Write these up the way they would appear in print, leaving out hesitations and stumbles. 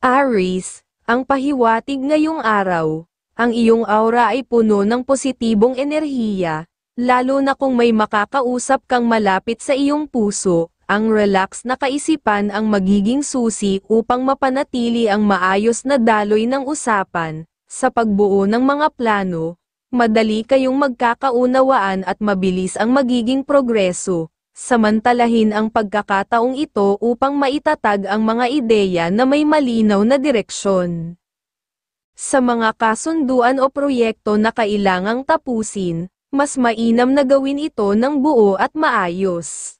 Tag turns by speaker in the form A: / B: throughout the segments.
A: Aries, ang pahiwatig ngayong araw. Ang iyong aura ay puno ng positibong enerhiya, lalo na kung may makakausap kang malapit sa iyong puso. Ang relax na kaisipan ang magiging susi upang mapanatili ang maayos na daloy ng usapan. Sa pagbuo ng mga plano, madali kayong magkakaunawaan at mabilis ang magiging progreso. Samantalahin ang pagkakataong ito upang maitatag ang mga ideya na may malinaw na direksyon. Sa mga kasunduan o proyekto na kailangang tapusin, mas mainam na gawin ito ng buo at maayos.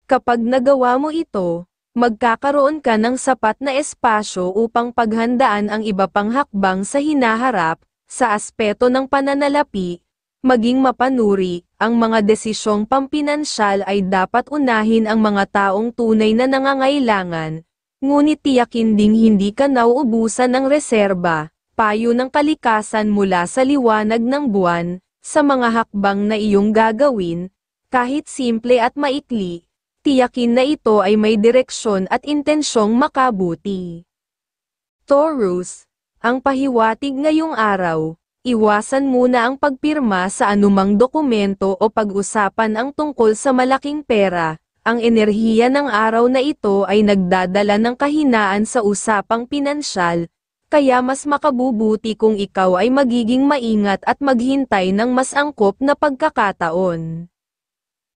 A: Kapag nagawa mo ito, magkakaroon ka ng sapat na espasyo upang paghandaan ang iba pang hakbang sa hinaharap. Sa aspeto ng pananalapi, maging mapanuri, ang mga desisyong pampinansyal ay dapat unahin ang mga taong tunay na nangangailangan, ngunit tiyakin ding hindi ka nauubusan ng reserba, payo ng kalikasan mula sa liwanag ng buwan, sa mga hakbang na iyong gagawin, kahit simple at maikli, tiyakin na ito ay may direksyon at intensyong makabuti. Taurus, ang pahiwatig ngayong araw. Iwasan muna ang pagpirma sa anumang dokumento o pag-usapan ang tungkol sa malaking pera. Ang enerhiya ng araw na ito ay nagdadala ng kahinaan sa usapang pinansyal, kaya mas makabubuti kung ikaw ay magiging maingat at maghintay ng mas angkop na pagkakataon.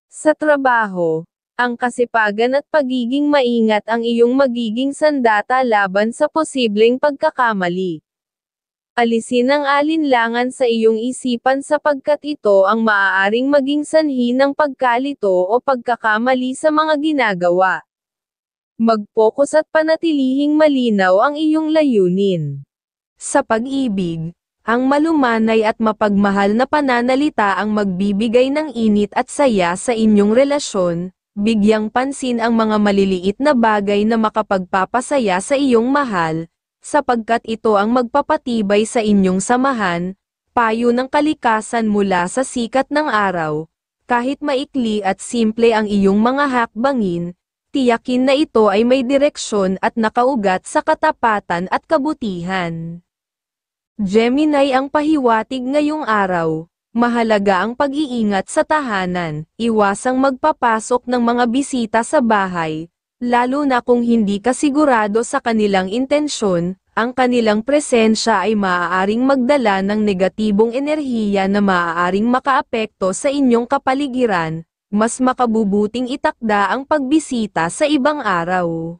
A: Sa trabaho, ang kasipagan at pagiging maingat ang iyong magiging sandata laban sa posibleng pagkakamali. Alisin ang alinlangan sa iyong isipan sapagkat ito ang maaaring maging sanhi ng pagkalito o pagkakamali sa mga ginagawa. Mag-focus at panatilihing malinaw ang iyong layunin. Sa pag-ibig, ang malumanay at mapagmahal na pananalita ang magbibigay ng init at saya sa inyong relasyon. Bigyang pansin ang mga maliliit na bagay na makapagpapasaya sa iyong mahal, sapagkat ito ang magpapatibay sa inyong samahan, payo ng kalikasan mula sa sikat ng araw. Kahit maikli at simple ang iyong mga hakbangin, tiyakin na ito ay may direksyon at nakaugat sa katapatan at kabutihan. Gemini, ang pahiwatig ngayong araw. Mahalaga ang pag-iingat sa tahanan, iwasang magpapasok ng mga bisita sa bahay, lalo na kung hindi ka sigurado sa kanilang intensyon. Ang kanilang presensya ay maaaring magdala ng negatibong enerhiya na maaaring makaapekto sa inyong kapaligiran. Mas makabubuting itakda ang pagbisita sa ibang araw.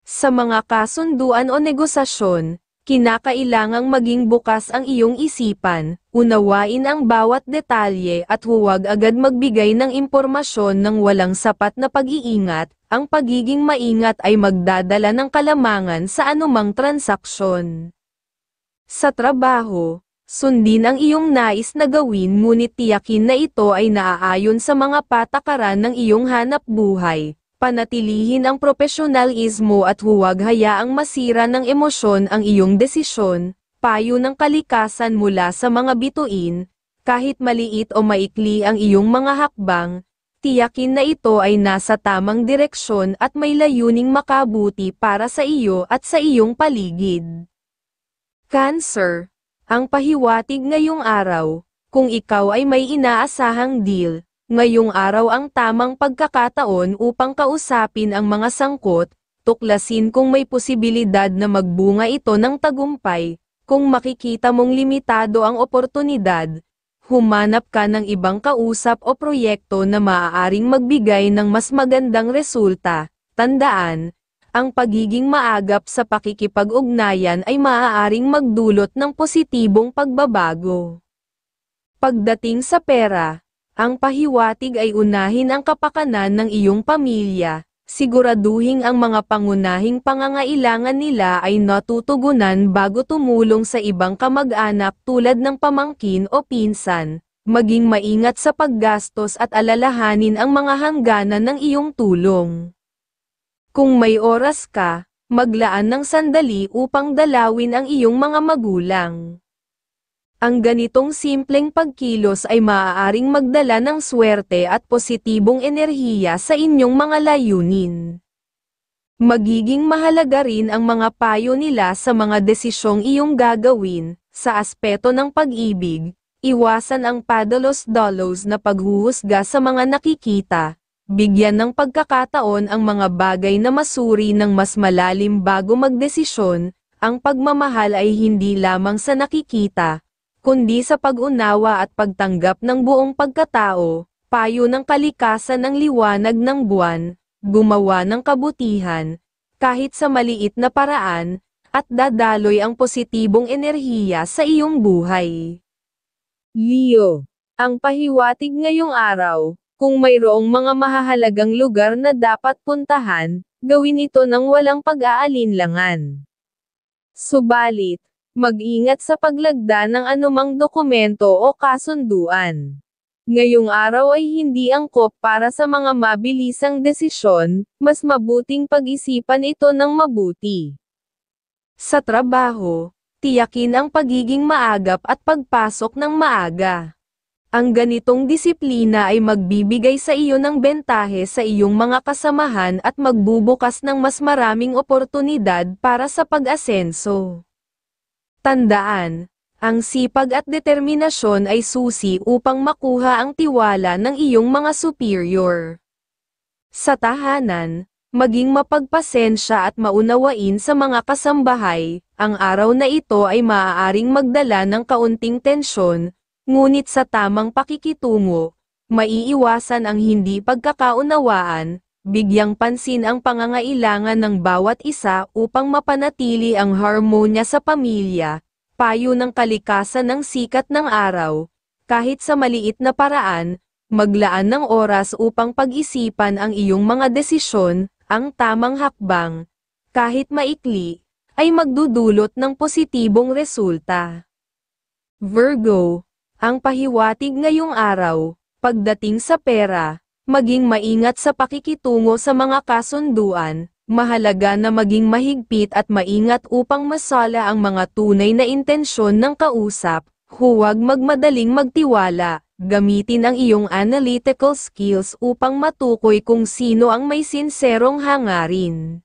A: Sa mga kasunduan o negosasyon, kinakailangang maging bukas ang iyong isipan, unawain ang bawat detalye at huwag agad magbigay ng impormasyon ng walang sapat na pag-iingat. Ang pagiging maingat ay magdadala ng kalamangan sa anumang transaksyon. Sa trabaho, sundin ang iyong nais na gawin ngunit tiyakin na ito ay naaayon sa mga patakaran ng iyong hanap buhay. Panatilihin ang profesionalismo at huwag hayaang masira ng emosyon ang iyong desisyon, payo ng kalikasan mula sa mga bituin. Kahit maliit o maikli ang iyong mga hakbang, tiyakin na ito ay nasa tamang direksyon at may layuning makabuti para sa iyo at sa iyong paligid. Cancer, ang pahiwatig ngayong araw. Kung ikaw ay may inaasahang deal, ngayong araw ang tamang pagkakataon upang kausapin ang mga sangkot, tuklasin kung may posibilidad na magbunga ito ng tagumpay. Kung makikita mong limitado ang oportunidad, humanap ka ng ibang kausap o proyekto na maaaring magbigay ng mas magandang resulta. Tandaan, ang pagiging maagap sa pakikipag-ugnayan ay maaaring magdulot ng positibong pagbabago. Pagdating sa pera, ang pahiwatig ay unahin ang kapakanan ng iyong pamilya. Siguraduhin ang mga pangunahing pangangailangan nila ay natutugunan bago tumulong sa ibang kamag-anak tulad ng pamangkin o pinsan. Maging maingat sa paggastos at alalahanin ang mga hangganan ng iyong tulong. Kung may oras ka, maglaan ng sandali upang dalawin ang iyong mga magulang. Ang ganitong simpleng pagkilos ay maaaring magdala ng swerte at positibong enerhiya sa inyong mga layunin. Magiging mahalaga rin ang mga payo nila sa mga desisyong iyong gagawin. Sa aspeto ng pag-ibig, iwasan ang padalos-dalos na paghuhusga sa mga nakikita. Bigyan ng pagkakataon ang mga bagay na masuri ng mas malalim bago magdesisyon. Ang pagmamahal ay hindi lamang sa nakikita, kundi sa pag-unawa at pagtanggap ng buong pagkatao. Payo ng kalikasan ng liwanag ng buwan, gumawa ng kabutihan, kahit sa maliit na paraan, at dadaloy ang positibong enerhiya sa iyong buhay. Leo, ang pahiwatig ngayong araw, kung mayroong mga mahahalagang lugar na dapat puntahan, gawin ito ng walang pag-aalinlangan. Subalit, mag-ingat sa paglagda ng anumang dokumento o kasunduan. Ngayong araw ay hindi angkop para sa mga mabilisang desisyon, mas mabuting pag-isipan ito ng mabuti. Sa trabaho, tiyakin ang pagiging maagap at pagpasok ng maaga. Ang ganitong disiplina ay magbibigay sa iyo ng bentahe sa iyong mga kasamahan at magbubukas ng mas maraming oportunidad para sa pag-asenso. Tandaan, ang sipag at determinasyon ay susi upang makuha ang tiwala ng iyong mga superior. Sa tahanan, maging mapagpasensya at maunawain sa mga kasambahay. Ang araw na ito ay maaaring magdala ng kaunting tensyon, ngunit sa tamang pakikitungo, maiiwasan ang hindi pagkakaunawaan. Bigyang pansin ang pangangailangan ng bawat isa upang mapanatili ang harmonya sa pamilya. Payo ng kalikasan ng sikat ng araw, kahit sa maliit na paraan, maglaan ng oras upang pag-isipan ang iyong mga desisyon. Ang tamang hakbang, kahit maikli, ay magdudulot ng positibong resulta. Virgo, ang pahiwatig ngayong araw, pagdating sa pera, maging maingat sa pakikitungo sa mga kasunduan. Mahalaga na maging mahigpit at maingat upang masala ang mga tunay na intensyon ng kausap. Huwag magmadaling magtiwala. Gamitin ang iyong analytical skills upang matukoy kung sino ang may sinserong hangarin.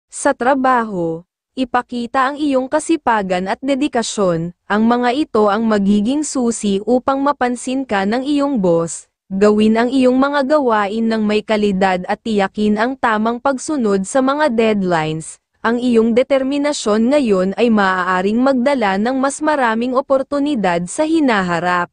A: Sa trabaho, ipakita ang iyong kasipagan at dedikasyon. Ang mga ito ang magiging susi upang mapansin ka ng iyong boss. Gawin ang iyong mga gawain ng may kalidad at tiyakin ang tamang pagsunod sa mga deadlines. Ang iyong determinasyon ngayon ay maaaring magdala ng mas maraming oportunidad sa hinaharap.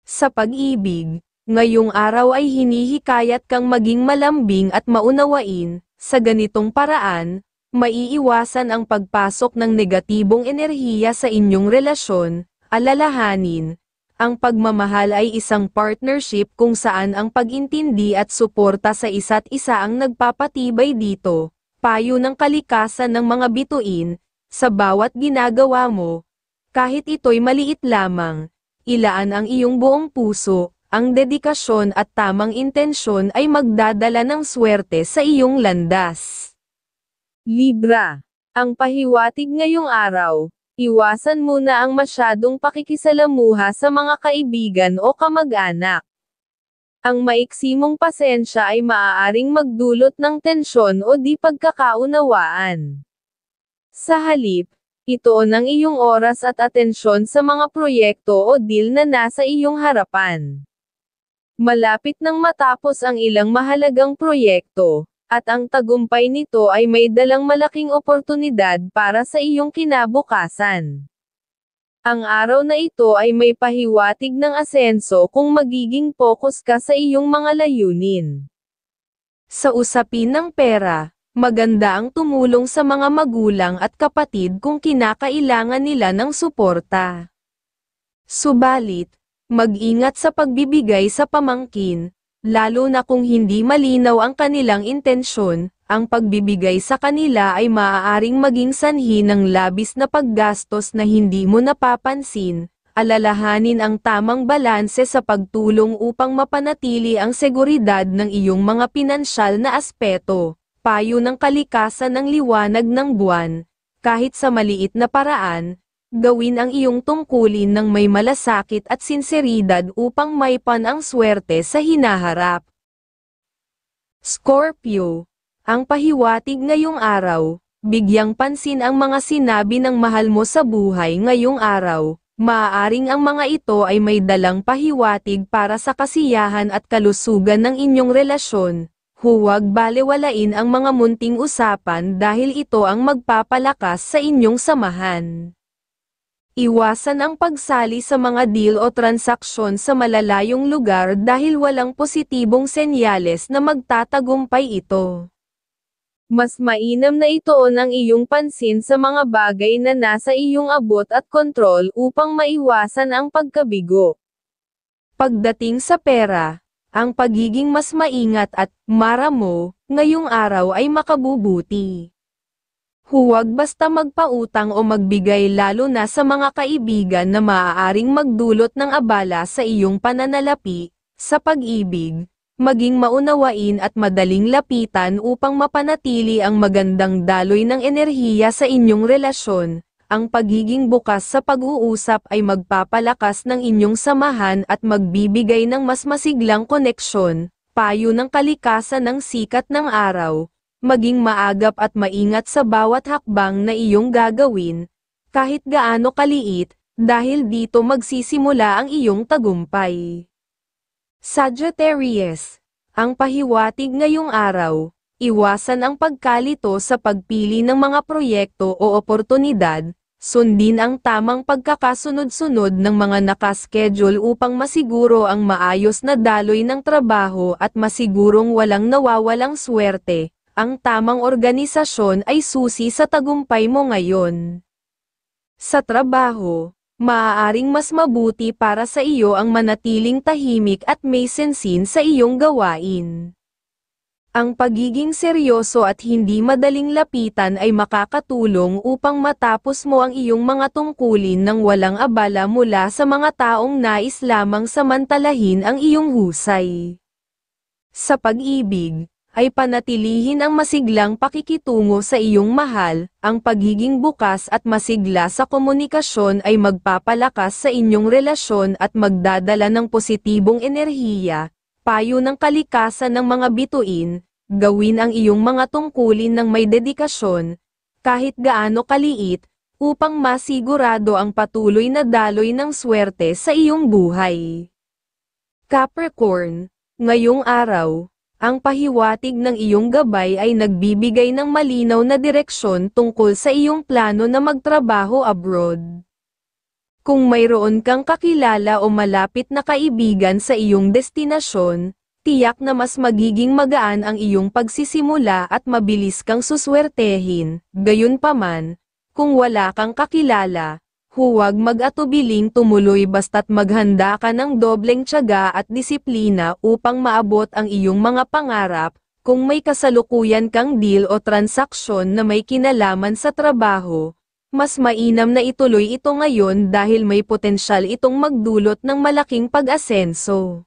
A: Sa pag-ibig, ngayong araw ay hinihikayat kang maging malambing at maunawain. Sa ganitong paraan, maiiwasan ang pagpasok ng negatibong enerhiya sa inyong relasyon. Alalahanin, ang pagmamahal ay isang partnership kung saan ang pag-intindi at suporta sa isa't isa ang nagpapatibay dito. Payo ng kalikasan ng mga bituin, sa bawat ginagawa mo, kahit ito'y maliit lamang, ilaan ang iyong buong puso, ang dedikasyon at tamang intensyon ay magdadala ng swerte sa iyong landas. Libra, ang pahiwatig ngayong araw. Iwasan muna ang masyadong pakikisalamuha sa mga kaibigan o kamag-anak. Ang maiksi mong pasensya ay maaaring magdulot ng tensyon o di pagkakaunawaan. Sa halip, ituon ang iyong oras at atensyon sa mga proyekto o deal na nasa iyong harapan. Malapit nang matapos ang ilang mahalagang proyekto, at ang tagumpay nito ay may dalang malaking oportunidad para sa iyong kinabukasan. Ang araw na ito ay may pahiwatig ng asenso kung magiging focus ka sa iyong mga layunin. Sa usapin ng pera, maganda ang tumulong sa mga magulang at kapatid kung kinakailangan nila ng suporta. Subalit, mag-ingat sa pagbibigay sa pamangkin, lalo na kung hindi malinaw ang kanilang intensyon. Ang pagbibigay sa kanila ay maaaring maging sanhi ng labis na paggastos na hindi mo napapansin. Alalahanin ang tamang balanse sa pagtulong upang mapanatili ang seguridad ng iyong mga pinansyal na aspeto. Payo ng kalikasan ng liwanag ng buwan, kahit sa maliit na paraan, gawin ang iyong tungkulin ng may malasakit at sinseridad upang maipan ang swerte sa hinaharap. Scorpio, Ang pahiwatig ngayong araw, bigyang pansin ang mga sinabi ng mahal mo sa buhay ngayong araw. Maaaring ang mga ito ay may dalang pahiwatig para sa kasiyahan at kalusugan ng inyong relasyon. Huwag balewalain ang mga munting usapan dahil ito ang magpapalakas sa inyong samahan. Iwasan ang pagsali sa mga deal o transaksyon sa malalayong lugar dahil walang positibong senyales na magtatagumpay ito. Mas mainam na ituon ang iyong pansin sa mga bagay na nasa iyong abot at kontrol upang maiwasan ang pagkabigo. Pagdating sa pera, ang pagiging mas maingat at maramo ngayong araw ay makabubuti. Huwag basta magpautang o magbigay lalo na sa mga kaibigan na maaaring magdulot ng abala sa iyong pananalapi, sa pag-ibig. Maging maunawain at madaling lapitan upang mapanatili ang magandang daloy ng enerhiya sa inyong relasyon. Ang pagiging bukas sa pag-uusap ay magpapalakas ng inyong samahan at magbibigay ng mas masiglang koneksyon. Payo ng kalikasan ng sikat ng araw. Maging maagap at maingat sa bawat hakbang na iyong gagawin, kahit gaano kaliit, dahil dito magsisimula ang iyong tagumpay. Sagittarius, ang pahiwatig ngayong araw, iwasan ang pagkalito sa pagpili ng mga proyekto o oportunidad, sundin ang tamang pagkakasunod-sunod ng mga nakaschedule upang masiguro ang maayos na daloy ng trabaho at masigurong walang nawawalang swerte. Ang tamang organisasyon ay susi sa tagumpay mo ngayon. Sa trabaho, maaaring mas mabuti para sa iyo ang manatiling tahimik at may sensin sa iyong gawain. Ang pagiging seryoso at hindi madaling lapitan ay makakatulong upang matapos mo ang iyong mga tungkulin nang walang abala mula sa mga taong nais lamang samantalahin ang iyong husay. Sa pag-ibig, ay panatilihin ang masiglang pakikitungo sa iyong mahal, ang pagiging bukas at masigla sa komunikasyon ay magpapalakas sa inyong relasyon at magdadala ng positibong enerhiya. Payo ng kalikasan ng mga bituin, gawin ang iyong mga tungkulin ng may dedikasyon, kahit gaano kaliit, upang masigurado ang patuloy na daloy ng swerte sa iyong buhay. Capricorn, ngayong araw, ang pahiwatig ng iyong gabay ay nagbibigay ng malinaw na direksyon tungkol sa iyong plano na magtrabaho abroad. Kung mayroon kang kakilala o malapit na kaibigan sa iyong destinasyon, tiyak na mas magiging magaan ang iyong pagsisimula at mabilis kang suswertehin. Gayunpaman, kung wala kang kakilala, huwag mag-atubiling tumuloy basta't maghanda ka ng dobleng tiyaga at disiplina upang maabot ang iyong mga pangarap. Kung may kasalukuyan kang deal o transaksyon na may kinalaman sa trabaho, mas mainam na ituloy ito ngayon dahil may potensyal itong magdulot ng malaking pag-asenso.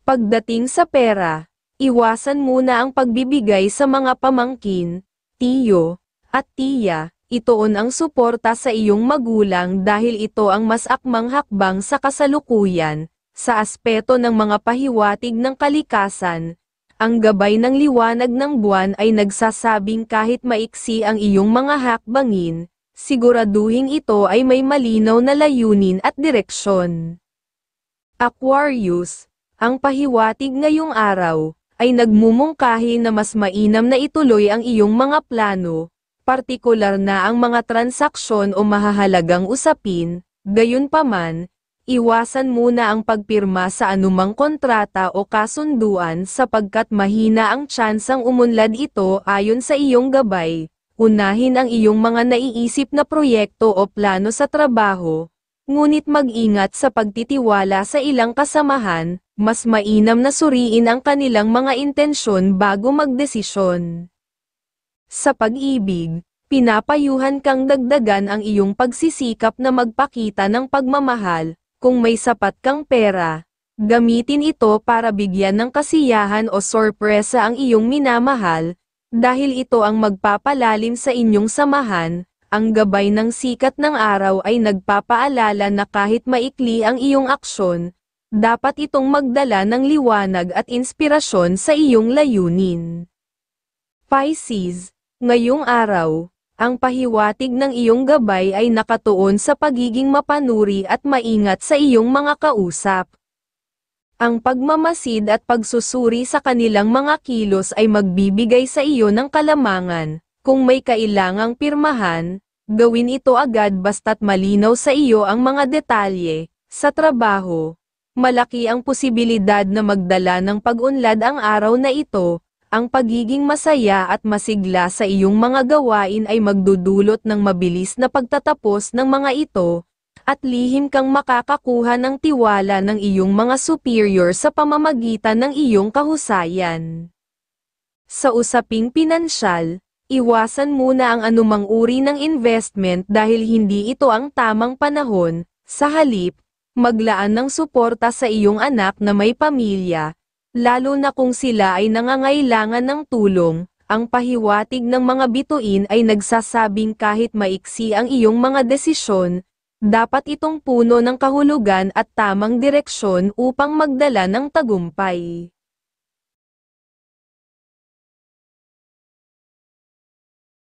A: Pagdating sa pera, iwasan muna ang pagbibigay sa mga pamangkin, tiyo, at tiya. Itoon ang suporta sa iyong magulang dahil ito ang mas akmang hakbang sa kasalukuyan. Sa aspeto ng mga pahiwatig ng kalikasan, ang gabay ng liwanag ng buwan ay nagsasabing kahit maiksi ang iyong mga hakbangin, siguraduhin ito ay may malinaw na layunin at direksyon. Aquarius, ang pahiwatig ngayong araw, ay nagmumungkahi na mas mainam na ituloy ang iyong mga plano, partikular na ang mga transaksyon o mahahalagang usapin. Gayunpaman, iwasan muna ang pagpirma sa anumang kontrata o kasunduan sapagkat mahina ang tsansang umunlad ito ayon sa iyong gabay. Unahin ang iyong mga naiisip na proyekto o plano sa trabaho, ngunit mag-ingat sa pagtitiwala sa ilang kasamahan, mas mainam na suriin ang kanilang mga intensyon bago magdesisyon. Sa pag-ibig, pinapayuhan kang dagdagan ang iyong pagsisikap na magpakita ng pagmamahal. Kung may sapat kang pera, gamitin ito para bigyan ng kasiyahan o sorpresa ang iyong minamahal, dahil ito ang magpapalalim sa inyong samahan. Ang gabay ng sikat ng araw ay nagpapaalala na kahit maikli ang iyong aksyon, dapat itong magdala ng liwanag at inspirasyon sa iyong layunin. Pisces, ngayong araw, ang pahiwatig ng iyong gabay ay nakatuon sa pagiging mapanuri at maingat sa iyong mga kausap. Ang pagmamasid at pagsusuri sa kanilang mga kilos ay magbibigay sa iyo ng kalamangan. Kung may kailangang pirmahan, gawin ito agad basta't malinaw sa iyo ang mga detalye. Sa trabaho, malaki ang posibilidad na magdala ng pag-unlad ang araw na ito. Ang pagiging masaya at masigla sa iyong mga gawain ay magdudulot ng mabilis na pagtatapos ng mga ito, at lihim kang makakakuha ng tiwala ng iyong mga superior sa pamamagitan ng iyong kahusayan. Sa usaping pinansyal, iwasan muna ang anumang uri ng investment dahil hindi ito ang tamang panahon. Sa halip, maglaan ng suporta sa iyong anak na may pamilya, lalo na kung sila ay nangangailangan ng tulong. Ang pahiwatig ng mga bituin ay nagsasabing kahit maiksi ang iyong mga desisyon, dapat itong puno ng kahulugan at tamang direksyon upang magdala ng tagumpay.